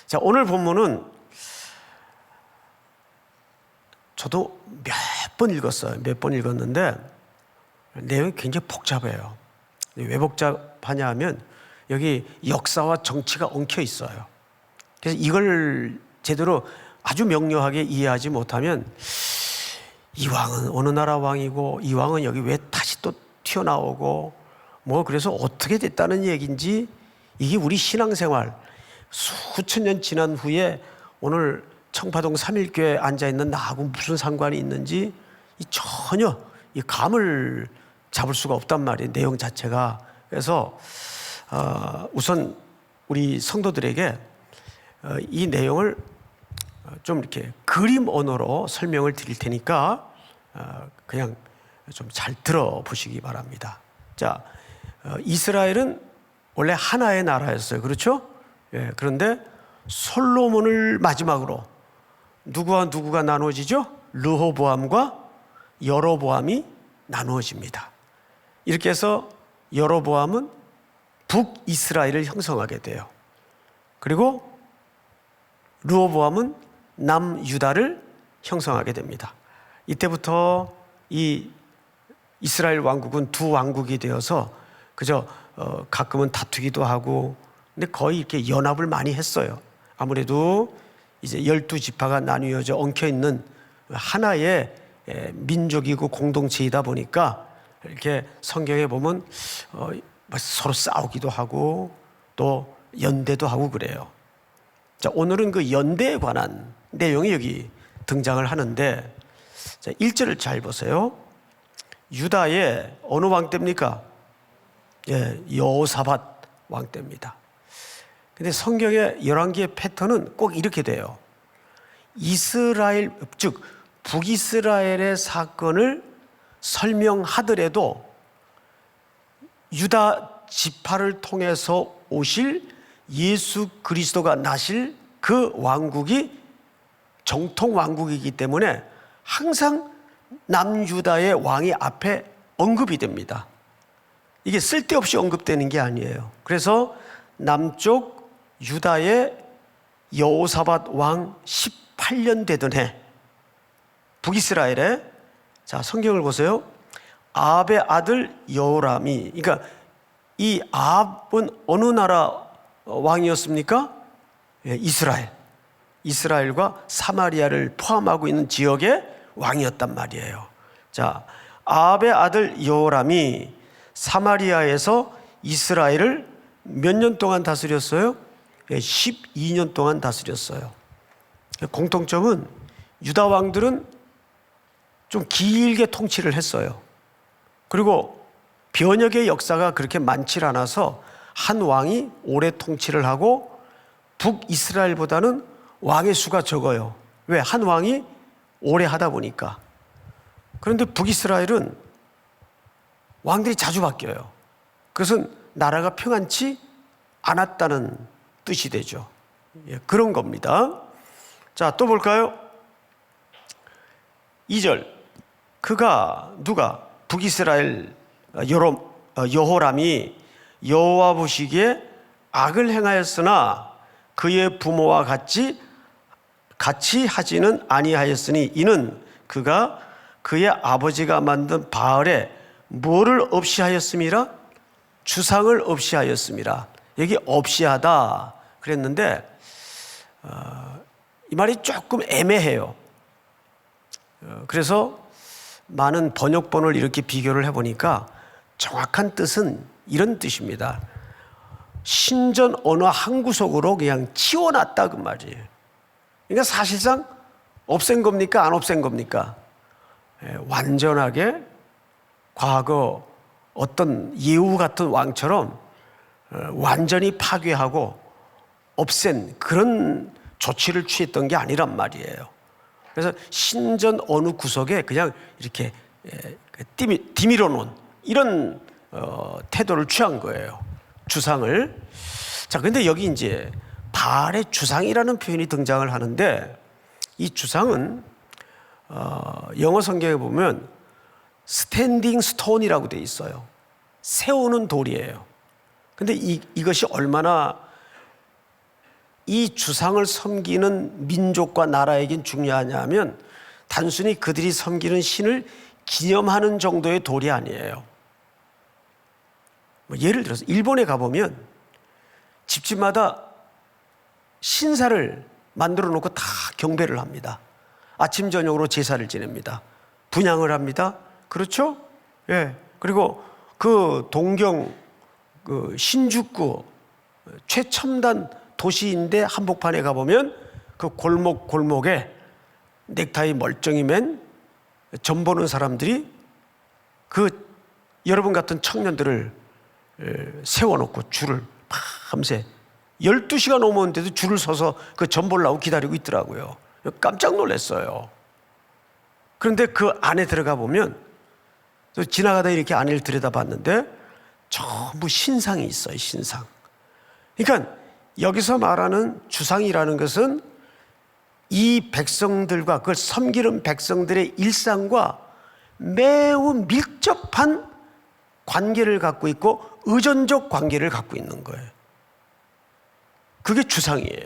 자, 오늘 본문은 저도 몇 번 읽었어요. 몇 번 읽었는데 내용이 굉장히 복잡해요. 왜 복잡하냐 하면 여기 역사와 정치가 엉켜 있어요. 그래서 이걸 제대로 아주 명료하게 이해하지 못하면 이 왕은 어느 나라 왕이고 이 왕은 여기 왜 다시 또 튀어나오고 뭐 그래서 어떻게 됐다는 얘기인지 이게 우리 신앙생활 수천 년 지난 후에 오늘 청파동 삼일교회에 앉아있는 나하고 무슨 상관이 있는지 전혀 이 감을 잡을 수가 없단 말이에요. 내용 자체가. 그래서 우선 우리 성도들에게 이 내용을 좀 이렇게 그림 언어로 설명을 드릴 테니까 그냥 좀 잘 들어보시기 바랍니다. 자, 이스라엘은 원래 하나의 나라였어요. 그렇죠? 예, 그런데 솔로몬을 마지막으로 누구와 누구가 나누어지죠? 르호보암과 여로보암이 나누어집니다. 이렇게 해서 여로보암은 북이스라엘을 형성하게 돼요. 그리고 르호보암은 남유다를 형성하게 됩니다. 이때부터 이 이스라엘 왕국은 두 왕국이 되어서 그저 가끔은 다투기도 하고 근데 거의 이렇게 연합을 많이 했어요. 아무래도 이제 12지파가 나뉘어져 엉켜있는 하나의 민족이고 공동체이다 보니까 이렇게 성경에 보면 서로 싸우기도 하고 또 연대도 하고 그래요. 자, 오늘은 그 연대에 관한 내용이 여기 등장을 하는데 자, 1절을 잘 보세요. 유다의 어느 왕 때입니까? 예, 여호사밧 왕 때입니다. 근데 성경의 열왕기의 패턴은 꼭 이렇게 돼요. 이스라엘, 즉 북이스라엘의 사건을 설명하더라도 유다 지파를 통해서 오실 예수 그리스도가 나실 그 왕국이 정통 왕국이기 때문에 항상 남유다의 왕이 앞에 언급이 됩니다. 이게 쓸데없이 언급되는 게 아니에요. 그래서 남쪽 유다의 여호사밧 왕 18년 되던 해 북이스라엘에 자 성경을 보세요. 아합의 아들 여호람이 그러니까 이 아합은 어느 나라 왕이었습니까? 예, 이스라엘과 사마리아를 포함하고 있는 지역의 왕이었단 말이에요. 자, 아합의 아들 여호람이 사마리아에서 이스라엘을 몇 년 동안 다스렸어요? 12년 동안 다스렸어요. 공통점은 유다 왕들은 좀 길게 통치를 했어요. 그리고 변혁의 역사가 그렇게 많지 않아서 한 왕이 오래 통치를 하고 북이스라엘보다는 왕의 수가 적어요. 왜? 한 왕이 오래 하다 보니까. 그런데 북이스라엘은 왕들이 자주 바뀌어요. 그것은 나라가 평안치 않았다는 뜻이 되죠. 예, 그런 겁니다. 자, 또 볼까요? 2절. 누가? 북이스라엘 여호람이 여호와 보시기에 악을 행하였으나 그의 부모와 같이 하지는 아니하였으니 이는 그가 그의 아버지가 만든 바알에 뭐를 없이 하였음이라? 주상을 없이 하였음이라. 여기 없이 하다 그랬는데 이 말이 조금 애매해요. 그래서 많은 번역본을 이렇게 비교를 해보니까 정확한 뜻은 이런 뜻입니다. 신전 어느 한 구석으로 그냥 치워놨다 그 말이에요. 그러니까 사실상 없앤 겁니까? 안 없앤 겁니까? 완전하게 과거 어떤 예후 같은 왕처럼 완전히 파괴하고 없앤 그런 조치를 취했던 게 아니란 말이에요. 그래서 신전 어느 구석에 그냥 이렇게 디밀어 놓은 이런 태도를 취한 거예요. 주상을. 자, 근데 여기 이제 바알의 주상이라는 표현이 등장을 하는데 이 주상은 영어 성경에 보면 스탠딩 스톤이라고 돼 있어요. 세우는 돌이에요. 근데 이것이 얼마나 이 주상을 섬기는 민족과 나라에겐 중요하냐 하면 단순히 그들이 섬기는 신을 기념하는 정도의 돌이 아니에요. 예를 들어서 일본에 가보면 집집마다 신사를 만들어 놓고 다 경배를 합니다. 아침 저녁으로 제사를 지냅니다. 분향을 합니다. 그렇죠? 예. 그리고 그 동경 그 신주쿠 최첨단 도시인데 한복판에 가보면 그 골목에 넥타이 멀쩡히 맨 점 보는 사람들이 그 여러분 같은 청년들을 세워놓고 줄을 밤새 12시간 넘었는데도 줄을 서서 그 점 보려고 기다리고 있더라고요. 깜짝 놀랐어요. 그런데 그 안에 들어가 보면 지나가다 이렇게 안을 들여다봤는데 전부 신상이 있어요. 신상. 그러니까 여기서 말하는 주상이라는 것은 이 백성들과 그걸 섬기는 백성들의 일상과 매우 밀접한 관계를 갖고 있고 의존적 관계를 갖고 있는 거예요. 그게 주상이에요.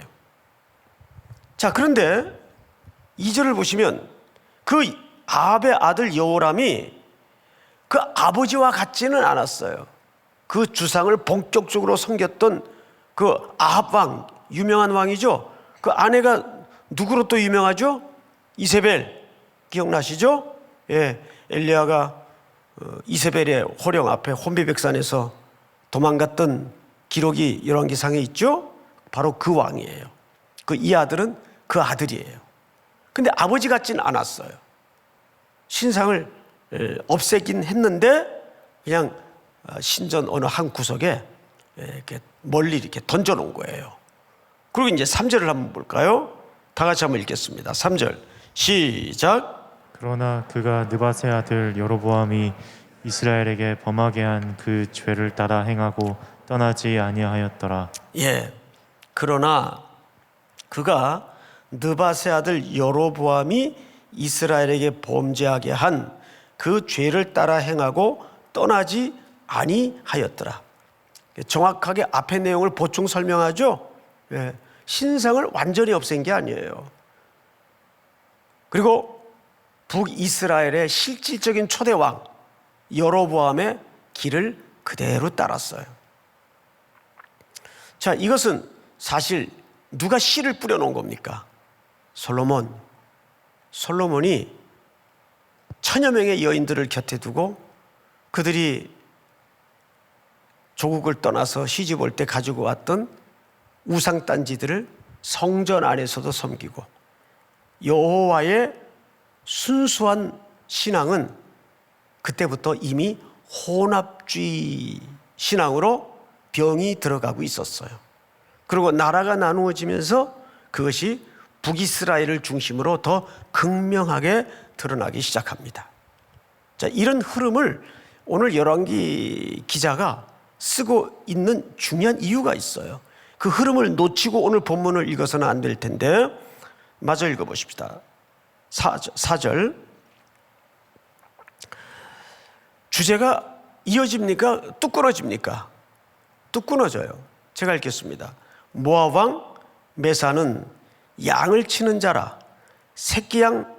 자, 그런데 2절을 보시면 그 아합의 아들 여호람이 그 아버지와 같지는 않았어요. 그 주상을 본격적으로 섬겼던 그 아합 왕, 유명한 왕이죠. 그 아내가 누구로 또 유명하죠? 이세벨, 기억나시죠? 예, 엘리야가 이세벨의 호령 앞에 혼비백산에서 도망갔던 기록이 열왕기상에 있죠? 바로 그 왕이에요. 그 이 아들은 그 아들이에요. 근데 아버지 같지는 않았어요. 신상을 없애긴 했는데 그냥 신전 어느 한 구석에 이렇게 멀리 이렇게 던져놓은 거예요. 그리고 이제 3절을 한번 볼까요? 다 같이 한번 읽겠습니다. 3절 시작. 그러나 그가 느밧의 아들 여로보암이 이스라엘에게 범하게 한 그 죄를 따라 행하고 떠나지 아니하였더라. 예. 그러나 그가 느밧의 아들 여로보암이 이스라엘에게 범죄하게 한 그 죄를 따라 행하고 떠나지 아니하였더라. 정확하게 앞의 내용을 보충 설명하죠. 예. 신상을 완전히 없앤 게 아니에요. 그리고 북이스라엘의 실질적인 초대왕 여로보암의 길을 그대로 따랐어요. 자, 이것은 사실 누가 씨를 뿌려놓은 겁니까? 솔로몬이 천여 명의 여인들을 곁에 두고 그들이 조국을 떠나서 시집 올 때 가지고 왔던 우상단지들을 성전 안에서도 섬기고 여호와의 순수한 신앙은 그때부터 이미 혼합주의 신앙으로 병이 들어가고 있었어요. 그리고 나라가 나누어지면서 그것이 북이스라엘을 중심으로 더 극명하게 드러나기 시작합니다. 자, 이런 흐름을 오늘 열왕기 기자가 쓰고 있는 중요한 이유가 있어요. 그 흐름을 놓치고 오늘 본문을 읽어서는 안 될 텐데 마저 읽어보십시다. 4절 주제가 이어집니까? 뚝 끊어집니까? 뚝 끊어져요. 제가 읽겠습니다. 모압 왕 메사는 양을 치는 자라 새끼 양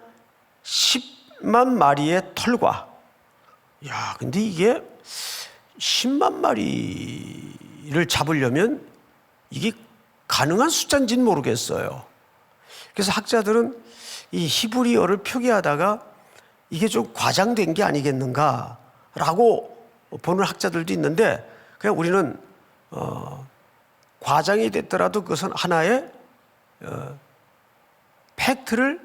10만 마리의 털과 근데 이게 10만 마리를 잡으려면 이게 가능한 숫자인지는 모르겠어요. 그래서 학자들은 이 히브리어를 표기하다가 이게 좀 과장된 게 아니겠는가라고 보는 학자들도 있는데 그냥 우리는 과장이 됐더라도 그것은 하나의 팩트를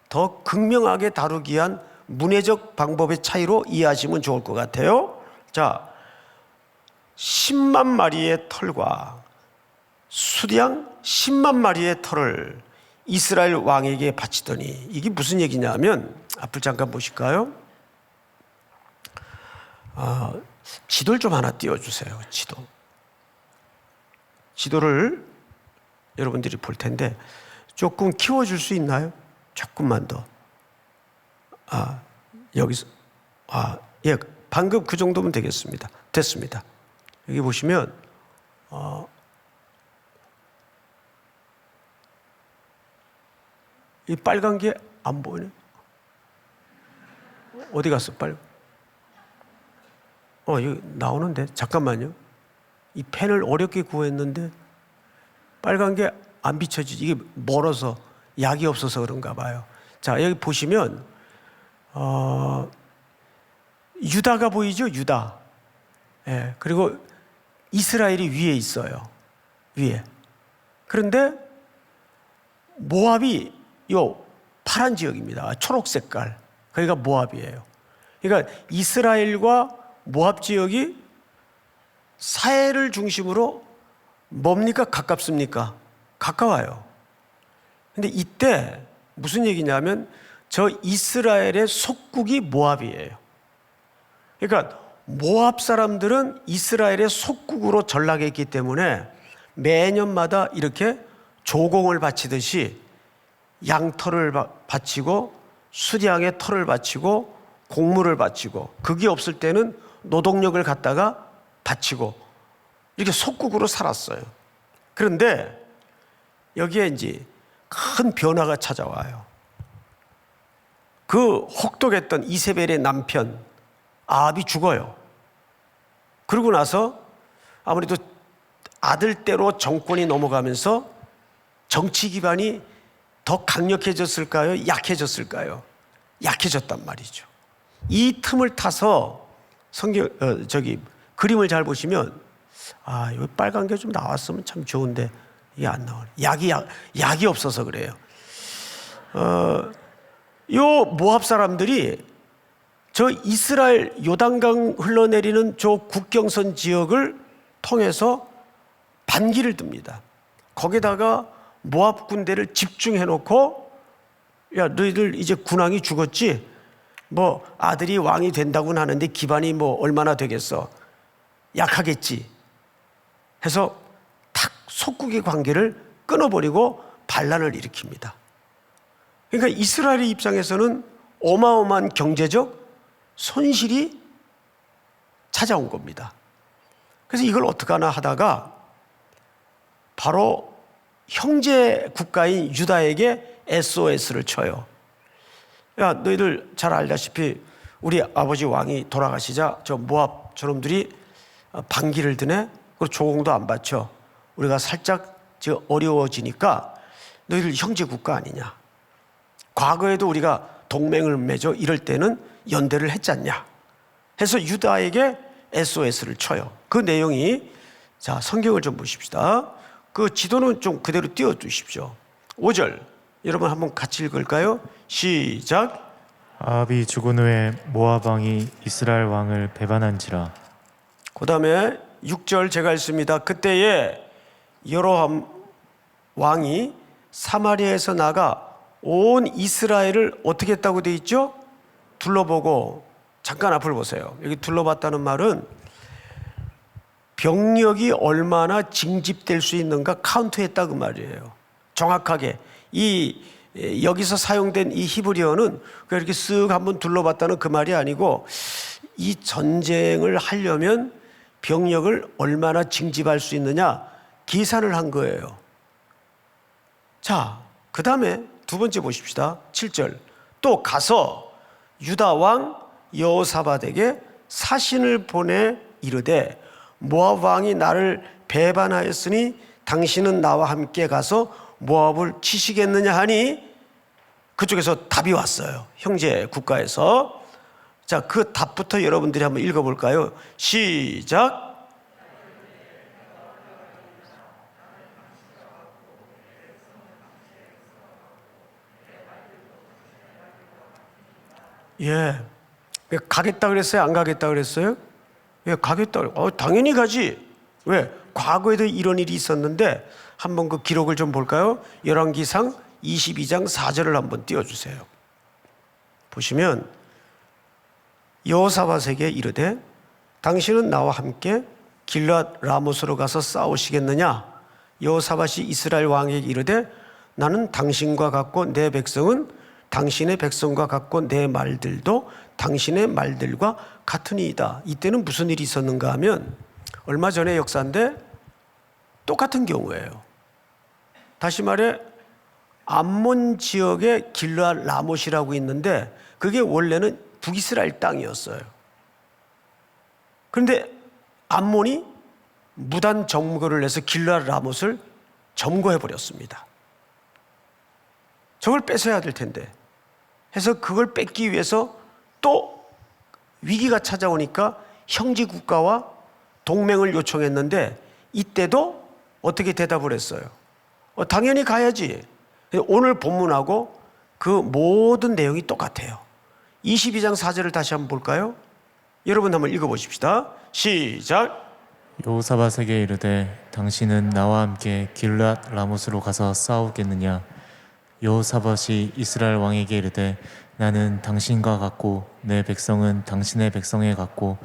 더 극명하게 다루기 위한 문해적 방법의 차이로 이해하시면 좋을 것 같아요. 자, 10만 마리의 털과 수양 10만 마리의 털을 이스라엘 왕에게 바치더니 이게 무슨 얘기냐면 앞을 잠깐 보실까요? 지도를 좀 하나 띄워주세요. 지도를 여러분들이 볼 텐데 조금 키워줄 수 있나요? 조금만 더. 여기서 예, 방금 그 정도면 되겠습니다. 됐습니다. 여기 보시면 이 빨간 게 안 보이네. 어디 갔어, 빨간? 여기 나오는데. 잠깐만요. 이 펜을 어렵게 구했는데 빨간 게 안 비춰지지. 이게 멀어서 약이 없어서 그런가 봐요. 자, 여기 보시면 유다가 보이죠? 유다. 예, 그리고 이스라엘이 위에 있어요. 위에. 그런데 모압이 요 파란 지역입니다. 초록 색깔. 거기가 모압이에요. 그러니까 이스라엘과 모압 지역이 사해를 중심으로 뭡니까? 가깝습니까? 가까워요. 근데 이때 무슨 얘기냐면 저 이스라엘의 속국이 모압이에요. 그러니까 모압 사람들은 이스라엘의 속국으로 전락했기 때문에 매년마다 이렇게 조공을 바치듯이 양털을 바치고 수량의 털을 바치고 곡물을 바치고, 그게 없을 때는 노동력을 갖다가 바치고 이렇게 속국으로 살았어요. 그런데 여기에 이제 큰 변화가 찾아와요. 그 혹독했던 이세벨의 남편 아합이 죽어요. 그러고 나서 아무래도 아들대로 정권이 넘어가면서 정치 기반이 더 강력해졌을까요? 약해졌을까요? 약해졌단 말이죠. 이 틈을 타서 그림을 잘 보시면 여기 빨간 게 좀 나왔으면 참 좋은데 이게 안 나오네. 약이 없어서 그래요. 요 모압 사람들이 저 이스라엘 요단강 흘러내리는 저 국경선 지역을 통해서 반기를 듭니다. 거기다가 모압 군대를 집중해 놓고, 야, 너희들 이제 군왕이 죽었지? 뭐 아들이 왕이 된다고는 하는데 기반이 뭐 얼마나 되겠어? 약하겠지. 해서 탁 속국의 관계를 끊어버리고 반란을 일으킵니다. 그러니까 이스라엘의 입장에서는 어마어마한 경제적 손실이 찾아온 겁니다. 그래서 이걸 어떡하나 하다가 바로 형제 국가인 유다에게 SOS를 쳐요. 야, 너희들 잘 알다시피 우리 아버지 왕이 돌아가시자 저 모압 저놈들이 반기를 드네. 그리고 조공도 안 바쳐. 우리가 살짝 어려워지니까 너희들 형제 국가 아니냐. 과거에도 우리가 동맹을 맺어 이럴 때는 연대를 했잖냐. 해서 유다에게 SOS를 쳐요. 그 내용이, 자, 성경을 좀 보십시다. 그 지도는 좀 그대로 띄워두십시오. 5절 여러분 한번 같이 읽을까요? 시작. 아합이 죽은 후에 모압 왕이 이스라엘 왕을 배반한지라. 그 다음에 6절 제가 읽습니다. 그때에 여로함 왕이 사마리아에서 나가 온 이스라엘을 어떻게 했다고 되어 있죠? 둘러보고. 잠깐 앞을 보세요. 여기 둘러봤다는 말은 병력이 얼마나 징집될 수 있는가 카운트했다 그 말이에요. 정확하게 여기서 사용된 이 히브리어는 이렇게 쓱 한번 둘러봤다는 그 말이 아니고, 이 전쟁을 하려면 병력을 얼마나 징집할 수 있느냐 계산을 한 거예요. 자, 그 다음에 두 번째 보십시다. 7절. 또 가서 유다 왕 여호사밧에게 사신을 보내 이르되 모압 왕이 나를 배반하였으니 당신은 나와 함께 가서 모압을 치시겠느냐 하니, 그쪽에서 답이 왔어요. 형제 국가에서. 자, 그 답부터 여러분들이 한번 읽어볼까요? 시작. 예. 가겠다 그랬어요? 안 가겠다 그랬어요? 예, 가겠다. 당연히 가지. 왜? 과거에도 이런 일이 있었는데 한번 그 기록을 좀 볼까요? 열왕기상 22장 4절을 한번 띄워주세요. 보시면 여호사밧에게 이르되 당신은 나와 함께 길앗 라모스로 가서 싸우시겠느냐? 여호사밧이 이스라엘 왕에게 이르되 나는 당신과 같고 내 백성은 당신의 백성과 같고 내 말들도 당신의 말들과 같으니이다. 이때는 무슨 일이 있었는가 하면 얼마 전의 역사인데 똑같은 경우예요. 다시 말해 암몬 지역에 길르앗 라못이라고 있는데 그게 원래는 북이스라엘 땅이었어요. 그런데 암몬이 무단 점거를 해서 길르앗 라못을 점거해 버렸습니다. 저걸 뺏어야 될 텐데 해서 그걸 뺏기 위해서 또 위기가 찾아오니까 형제 국가와 동맹을 요청했는데 이때도 어떻게 대답을 했어요? 당연히 가야지. 오늘 본문하고 그 모든 내용이 똑같아요. 22장 4절을 다시 한번 볼까요? 여러분 한번 읽어보십시다. 시작. 여호사밧에게 이르되 당신은 나와 함께 길르앗 라못으로 가서 싸우겠느냐? 여호사밧이 이스라엘 왕에게 이르되 나는 당신과 같고 내 백성은 당신의 백성에 같고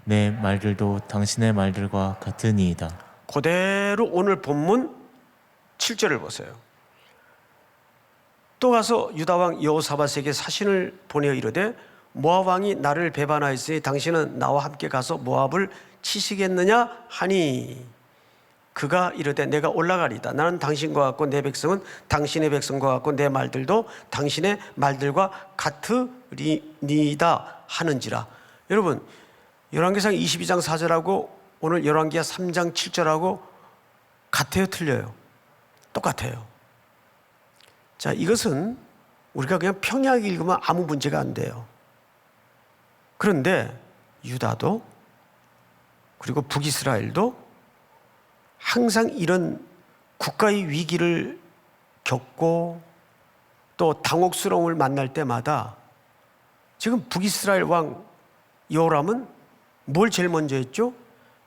내 말들도 당신의 말들과 같으니이다. 그대로 오늘 본문 7절을 보세요. 또 가서 유다왕 여호사밧에게 사신을 보내어 이르되 모압 왕이 나를 배반하였으니 당신은 나와 함께 가서 모압을 치시겠느냐 하니 그가 이르되 내가 올라가리다. 나는 당신과 같고 내 백성은 당신의 백성과 같고 내 말들도 당신의 말들과 같으리이다 하는지라. 여러분 열왕기상 22장 4절하고 오늘 열왕기하 3장 7절하고 같아요, 틀려요? 똑같아요. 자, 이것은 우리가 그냥 평이하게 읽으면 아무 문제가 안 돼요. 그런데 유다도 그리고 북이스라엘도 항상 이런 국가의 위기를 겪고 또 당혹스러움을 만날 때마다 지금 북이스라엘 왕 여호람은 뭘 제일 먼저 했죠?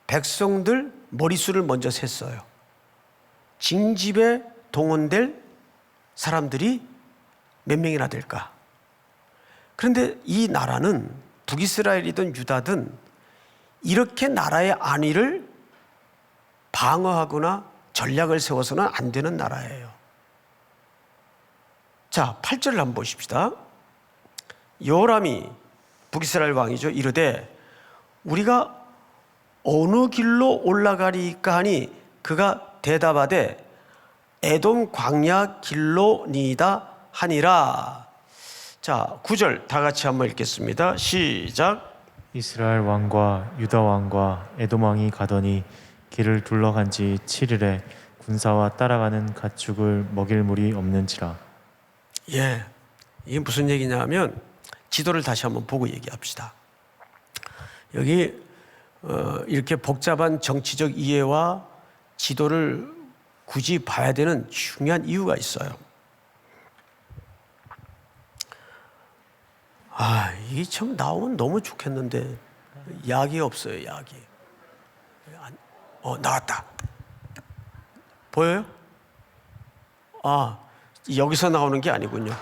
백성들 머릿수를 먼저 셌어요. 징집에 동원될 사람들이 몇 명이나 될까? 그런데 이 나라는 북이스라엘이든 유다든 이렇게 나라의 안위를 방어하거나 전략을 세워서는 안 되는 나라예요. 자, 8절을 한번 보십시다. 여호람이 북이스라엘 왕이죠. 이르되 우리가 어느 길로 올라가리까 하니 그가 대답하되 에돔 광야 길로니이다 하니라. 자, 9절 다 같이 한번 읽겠습니다. 시작. 이스라엘 왕과 유다 왕과 에돔 왕이 가더니 길을 둘러간 지 7일에 군사와 따라가는 가축을 먹일 물이 없는지라. 예, 이게 무슨 얘기냐면 지도를 다시 한번 보고 얘기합시다. 여기 이렇게 복잡한 정치적 이해와 지도를 굳이 봐야 되는 중요한 이유가 있어요. 이게 참 나오면 너무 좋겠는데 약이 없어요, 약이. 나왔다. 보여요? 여기서 나오는 게 아니군요.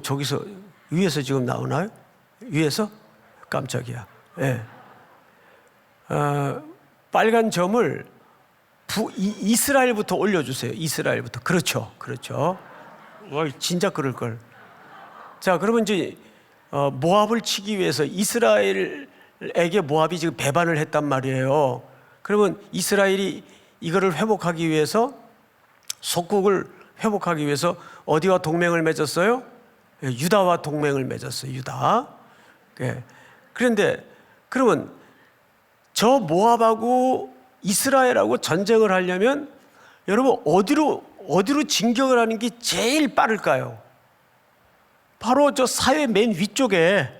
저기서 위에서 지금 나오나요? 위에서? 깜짝이야. 예. 빨간 점을 이스라엘부터 올려주세요. 이스라엘부터. 그렇죠. 진짜 그럴 걸. 자, 그러면 이제 모압을 치기 위해서 이스라엘에게 모압이 지금 배반을 했단 말이에요. 그러면 이스라엘이 이거를 회복하기 위해서 속국을 회복하기 위해서 어디와 동맹을 맺었어요? 유다와 동맹을 맺었어요. 유다. 그런데 그러면 저 모압하고 이스라엘하고 전쟁을 하려면 여러분 어디로 진격을 하는 게 제일 빠를까요? 바로 저 사회 맨 위쪽에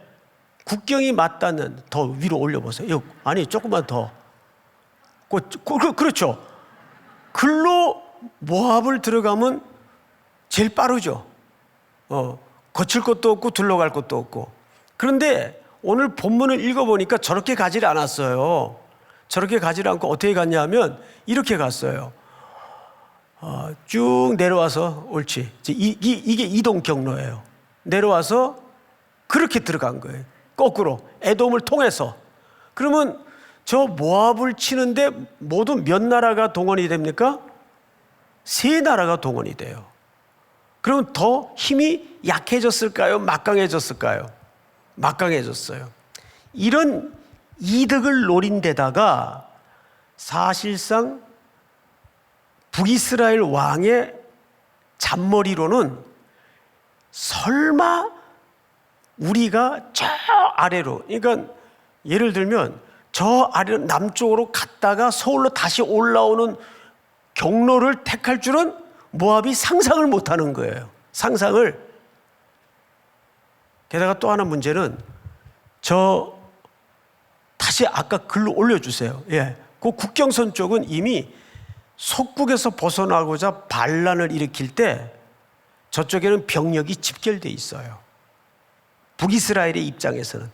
국경이 맞닿는, 더 위로 올려보세요. 아니 조금만 더. 그렇죠. 글로 모압을 들어가면 제일 빠르죠. 거칠 것도 없고 둘러갈 것도 없고. 그런데 오늘 본문을 읽어보니까 저렇게 가지를 않았어요. 저렇게 가지를 않고 어떻게 갔냐면 이렇게 갔어요. 쭉 내려와서 옳지. 이게 이동 경로예요. 내려와서 그렇게 들어간 거예요. 거꾸로 에돔을 통해서. 그러면 저 모압을 치는데 모두 몇 나라가 동원이 됩니까? 3나라가 동원이 돼요. 그러면 더 힘이 약해졌을까요? 막강해졌을까요? 막강해졌어요. 이런 이득을 노린 데다가 사실상 북이스라엘 왕의 잔머리로는 설마 우리가 저 아래로, 그러니까 예를 들면 저 아래로 남쪽으로 갔다가 서울로 다시 올라오는 경로를 택할 줄은 모압이 상상을 못하는 거예요. 상상을. 게다가 또 하나 문제는 다시 아까 글로 올려주세요. 예, 그 국경선 쪽은 이미 속국에서 벗어나고자 반란을 일으킬 때 저쪽에는 병력이 집결돼 있어요. 북이스라엘의 입장에서는.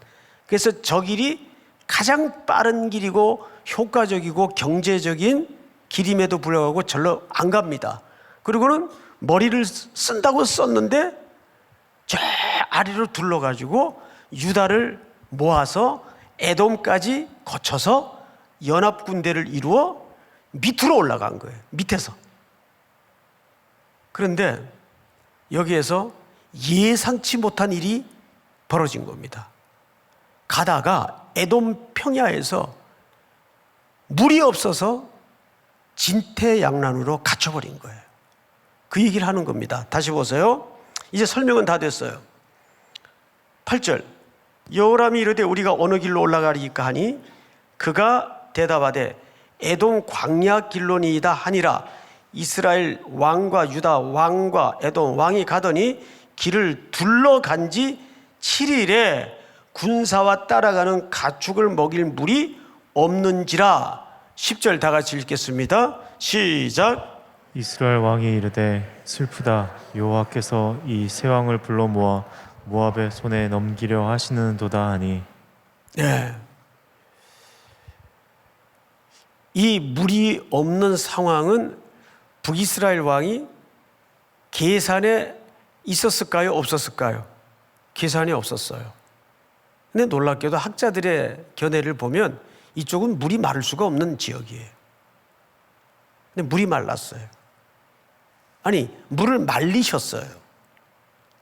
그래서 저 길이 가장 빠른 길이고 효과적이고 경제적인 길임에도 불구하고 절로 안 갑니다. 그리고는 머리를 쓴다고 썼는데 저 아래로 둘러가지고 유다를 모아서 에돔까지 거쳐서 연합군대를 이루어 밑으로 올라간 거예요. 밑에서. 그런데 여기에서 예상치 못한 일이 벌어진 겁니다. 가다가 에돔 평야에서 물이 없어서 진퇴양난으로 갇혀버린 거예요. 그 얘기를 하는 겁니다. 다시 보세요. 이제 설명은 다 됐어요. 8절. 여호람이 이르되 우리가 어느 길로 올라가리까 하니 그가 대답하되 에돔 광야 길로니이다 하니라. 이스라엘 왕과 유다 왕과 에돔 왕이 가더니 길을 둘러간 지 7일에 군사와 따라가는 가축을 먹일 물이 없는지라. 10절 다 같이 읽겠습니다. 시작. 이스라엘 왕이 이르되 슬프다. 여호와께서 이 세 왕을 불러 모아 모압의 손에 넘기려 하시는도다 하니. 네. 이 물이 없는 상황은 북이스라엘 왕이 계산에 있었을까요? 없었을까요? 계산이 없었어요. 근데 놀랍게도 학자들의 견해를 보면 이쪽은 물이 마를 수가 없는 지역이에요. 근데 물이 말랐어요. 아니, 물을 말리셨어요.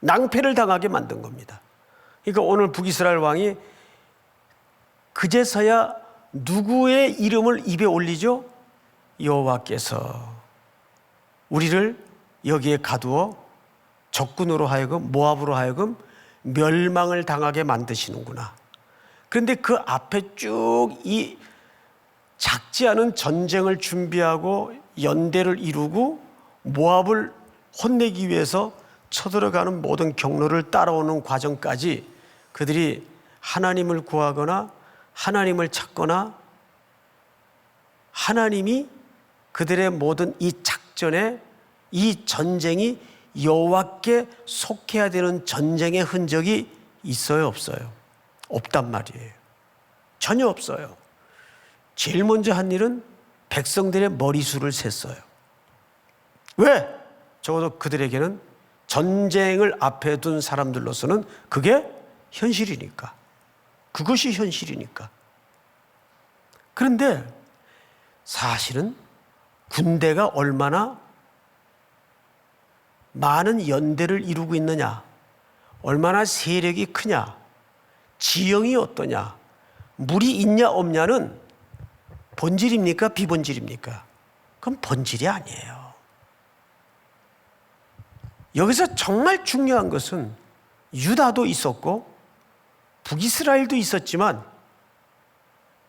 낭패를 당하게 만든 겁니다. 그러니까 오늘 북이스라엘 왕이 그제서야 누구의 이름을 입에 올리죠? 여호와께서 우리를 여기에 가두어 적군으로 하여금 모압으로 하여금 멸망을 당하게 만드시는구나. 그런데 그 앞에 쭉 이 작지 않은 전쟁을 준비하고 연대를 이루고 모압을 혼내기 위해서 쳐들어가는 모든 경로를 따라오는 과정까지 그들이 하나님을 구하거나 하나님을 찾거나 하나님이 그들의 모든 이 작전에 이 전쟁이 여호와께 속해야 되는 전쟁의 흔적이 있어요, 없어요? 없단 말이에요. 전혀 없어요. 제일 먼저 한 일은 백성들의 머리수를 셌어요. 왜? 적어도 그들에게는 전쟁을 앞에 둔 사람들로서는 그게 현실이니까. 그것이 현실이니까. 그런데 사실은 군대가 얼마나 많은 연대를 이루고 있느냐, 얼마나 세력이 크냐, 지형이 어떠냐, 물이 있냐 없냐는 본질입니까? 비본질입니까? 그건 본질이 아니에요. 여기서 정말 중요한 것은 유다도 있었고 북이스라엘도 있었지만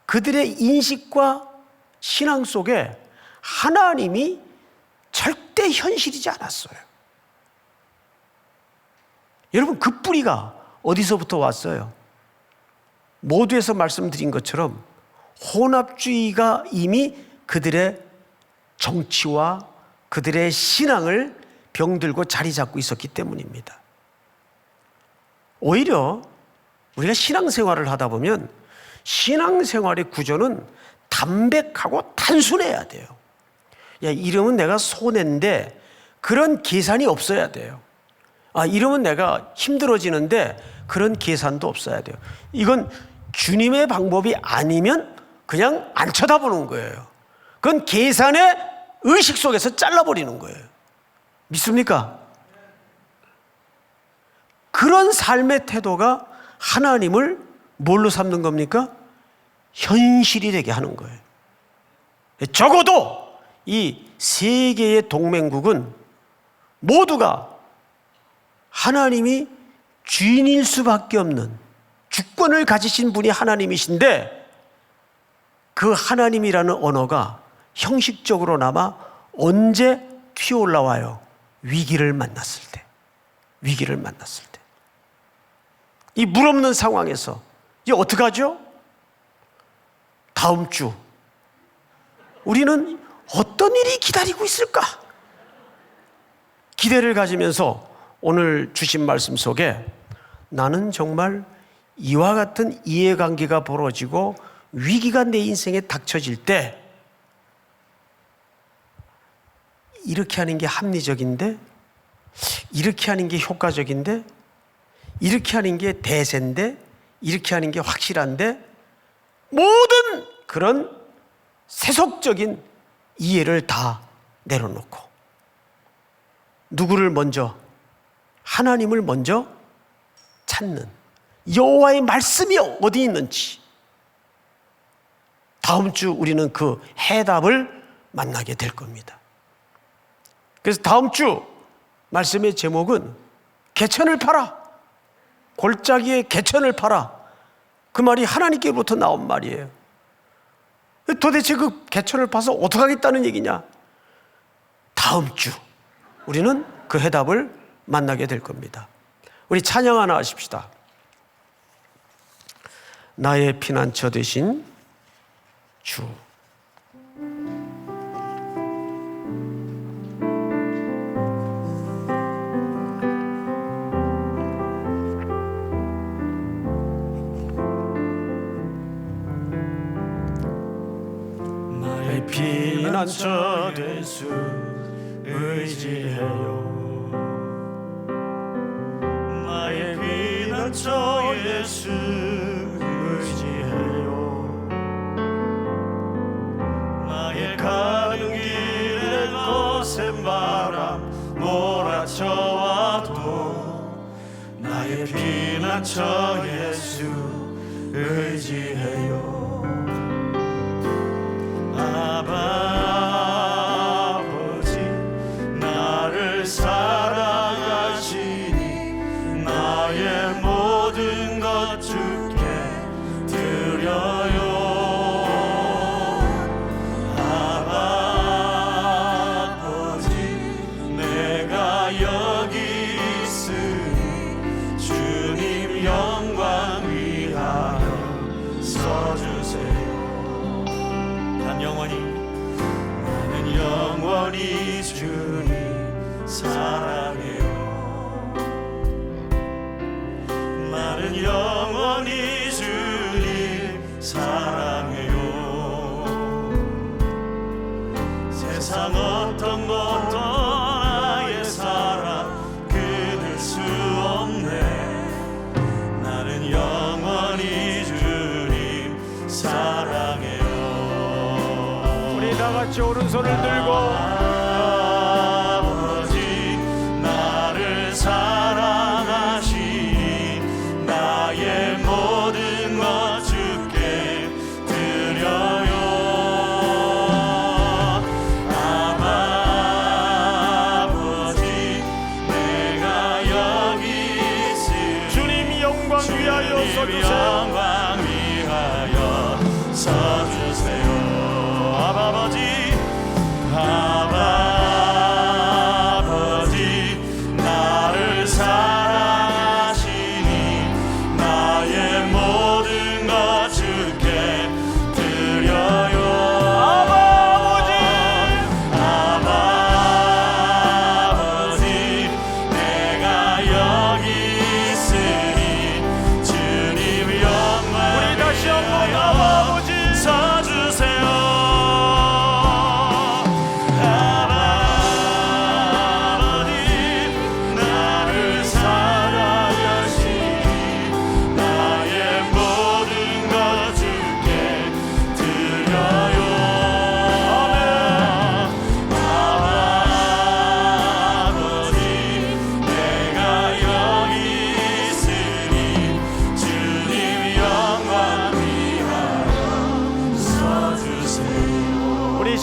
그들의 인식과 신앙 속에 하나님이 절대 현실이지 않았어요. 여러분, 그 뿌리가 어디서부터 왔어요? 모두에서 말씀드린 것처럼 혼합주의가 이미 그들의 정치와 그들의 신앙을 병들고 자리 잡고 있었기 때문입니다. 오히려 우리가 신앙생활을 하다 보면 신앙생활의 구조는 담백하고 단순해야 돼요. 야, 이러면 내가 손해인데 그런 계산이 없어야 돼요. 아, 이러면 내가 힘들어지는데 그런 계산도 없어야 돼요. 이건 주님의 방법이 아니면 그냥 안 쳐다보는 거예요. 그건 계산의 의식 속에서 잘라버리는 거예요. 믿습니까? 그런 삶의 태도가 하나님을 뭘로 삼는 겁니까? 현실이 되게 하는 거예요. 적어도 이 세 개의 동맹국은 모두가 하나님이 주인일 수밖에 없는 주권을 가지신 분이 하나님이신데, 그 하나님이라는 언어가 형식적으로나마 언제 튀어올라와요? 위기를 만났을 때. 위기를 만났을 때. 이 물 없는 상황에서 이제 어떡하죠? 다음 주 우리는 어떤 일이 기다리고 있을까? 기대를 가지면서 오늘 주신 말씀 속에 나는 정말 이와 같은 이해관계가 벌어지고 위기가 내 인생에 닥쳐질 때 이렇게 하는 게 합리적인데, 이렇게 하는 게 효과적인데, 이렇게 하는 게 대세인데, 이렇게 하는 게 확실한데, 모든 그런 세속적인 이해를 다 내려놓고 누구를 먼저? 하나님을 먼저 찾는, 여호와의 말씀이 어디 있는지, 다음 주 우리는 그 해답을 만나게 될 겁니다. 그래서 다음 주 말씀의 제목은 개천을 팔아, 골짜기에 개천을 팔아. 그 말이 하나님께로부터 나온 말이에요. 도대체 그 개천을 파서 어떻게 하겠다는 얘기냐? 다음 주 우리는 그 해답을 만나게 될 겁니다. 우리 찬양 하나 하십시다. 나의 피난처 되신 주. 나의 피난처 될 수 의지해요. 나의 피난처 예수 의지해요. 나의 가는 길에 거센 바람 몰아쳐와도 나의 피난처 예수 의지해요. 아버지 나를 사랑하시니 나의 모든 것 주께 드려요. 아버지 내가 여기 있으니 주님 영광 위하여 써주세요. 난 영원히 주님 사랑해요. 나는 영원히 주님 사랑해요. 세상 어떤 것도 나의 사랑 끊을 수 없네. 나는 영원히 주님 사랑해요. 다 같이 오른손을 들고 아버지 나를 사랑하시니 나의 모든 것 주께 드려요. 아버지 내가 여기 있으니 주님 영광 위하여 써주세요. 아버지, 아버지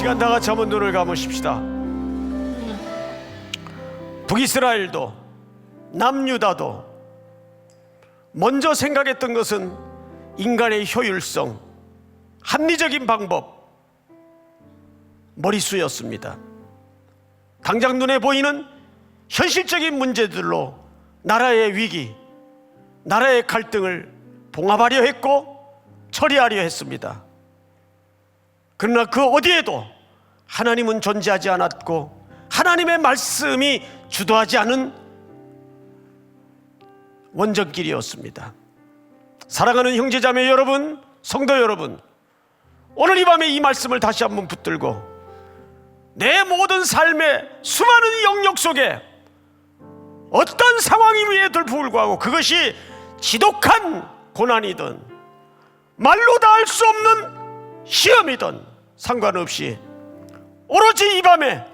시간 다 같이 한번 눈을 감으십시다. 북이스라엘도 남유다도 먼저 생각했던 것은 인간의 효율성, 합리적인 방법, 머릿수였습니다. 당장 눈에 보이는 현실적인 문제들로 나라의 위기, 나라의 갈등을 봉합하려 했고 처리하려 했습니다. 그러나 그 어디에도 하나님은 존재하지 않았고 하나님의 말씀이 주도하지 않은 원정길이었습니다. 사랑하는 형제자매 여러분, 성도 여러분, 오늘 이 밤에 이 말씀을 다시 한번 붙들고 내 모든 삶의 수많은 영역 속에 어떤 상황임에도 불구하고 그것이 지독한 고난이든 말로 다 할 수 없는 시험이든 상관없이 오로지 이 밤에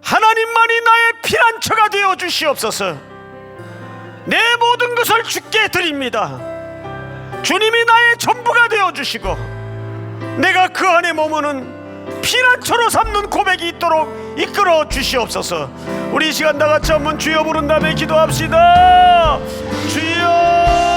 하나님만이 나의 피난처가 되어 주시옵소서. 내 모든 것을 주께 드립니다. 주님이 나의 전부가 되어 주시고 내가 그 안에 머무는 피난처로 삼는 고백이 있도록 이끌어 주시옵소서. 우리 이 시간 다 같이 한번 주여 부른 다음에 기도합시다. 주여.